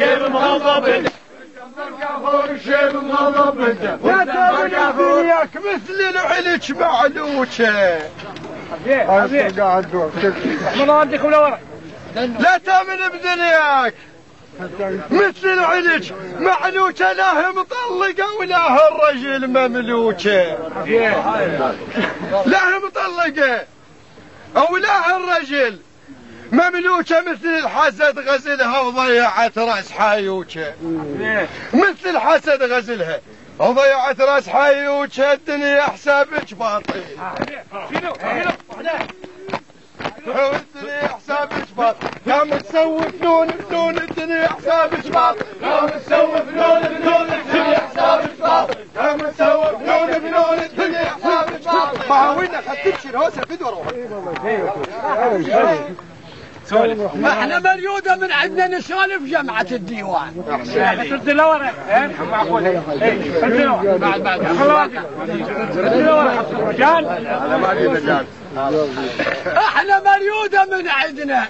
الشيب مغضب الشيب مغضب لا تامن بدنياك مثل العلج معلوشة. لا تامن بدنياك مثل العلج معلوشة، لا هي مطلقة ولا هي الرجل مملوكة. لا هي مطلقة او لا هي الرجل مملوكة، مثل الحسد غزلها وضيعت راس حايوكة. مثل الحسد غزلها وضيعت راس حايوكة، الدنيا حسابك باطل. الدنيا حسابك باطل، قام تسوي فنون الدنيا حسابك باطل. قام تسوي فنون الدنيا حسابك باطل. قام تسوي فنون الدنيا حسابك باطل. ما هو وين خدتش الهوسه في دوره. ما احنا مريودة من عندنا نسولف جمعة الديوان. احنا مريودة من عندنا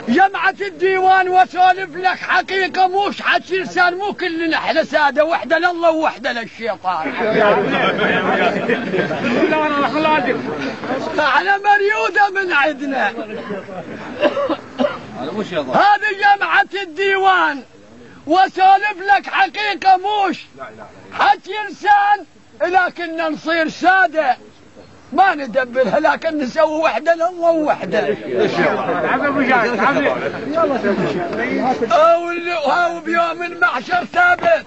جمعة الديوان وسولف لك حقيقة، موش حكي لسان، مو كلنا احنا سادة، وحدة لله ووحدة للشيطان. احنا مريودة من عندنا. هذه جمعة الديوان وسولف لك حقيقة، موش حكي لسان، لكن نصير سادة ما ندبرها، لكن نسوي وحدة لله ووحدة. او بيوم المحشر ثابت.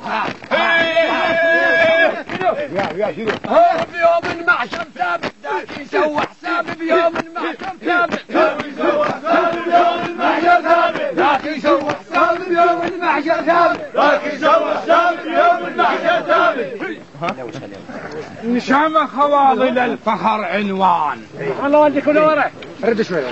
هو بيوم المحشر ثابت، ذاك يسوي حساب بيوم المحشر ثابت. ذاك يسوي حساب بيوم المحشر ثابت. ذاك يسوي حساب بيوم المحشر ثابت. نشامة خواضل الفخر عنوان. الله يديك ونوره. رد شوي.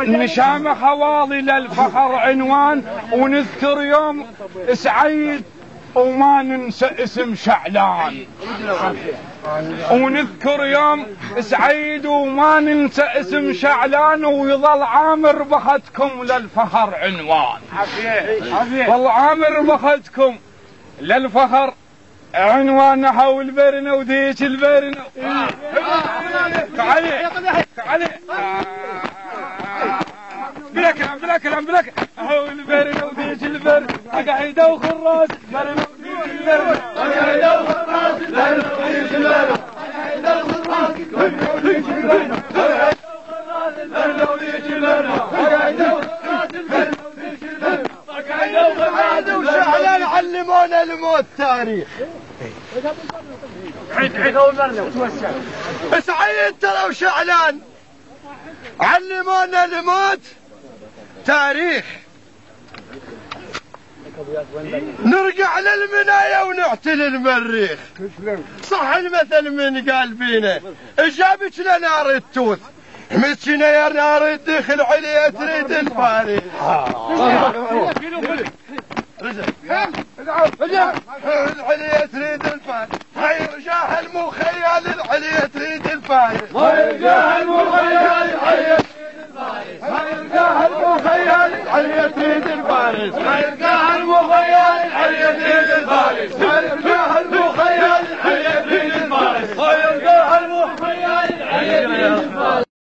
نشامة خواضل الفخر عنوان، ونذكر يوم سعيد وما ننسى اسم شعلان. ونذكر يوم سعيد وما ننسى اسم شعلان، ويظل عامر بختكم للفخر عنوان. ظل عامر بختكم للفخر عنوان، حول برنا وديش البرنا. تعالي تعالي بلا كلام بلا كلام بلا كلام. حول برنا وديش البرنا، قاعدة وخراس برنا وديش البرنا. قاعدة وخراس برنا وديش البرنا. قاعدة وخراس برنا وديش البرنا. قاعدة وخراس برنا وديش البرنا. قاعدة وخراس برنا وديش البرنا. قاعدة وخراس وشعلان علمونا الموت تاريخ. عيد اول مرة وتوسع. سعيد ترى وشعلان علمونا الموت تاريخ. نرجع للمناية ونعتل المريخ. صح المثل من قال فينا، جابت لنا نار التوث، مسكنا يا نار الدخل عليا تريد الفارغ. العليا تريد الفارغ، غير جاهل مو خيال. العليا تريد الفارغ، غير جاهل مو خيال. العليا تريد الفارغ، غير جاهل مو خيال. العليا تريد الفارغ، غير جاهل مو خيال. العليا تريد الفارغ، غير جاهل مو خيال. العليا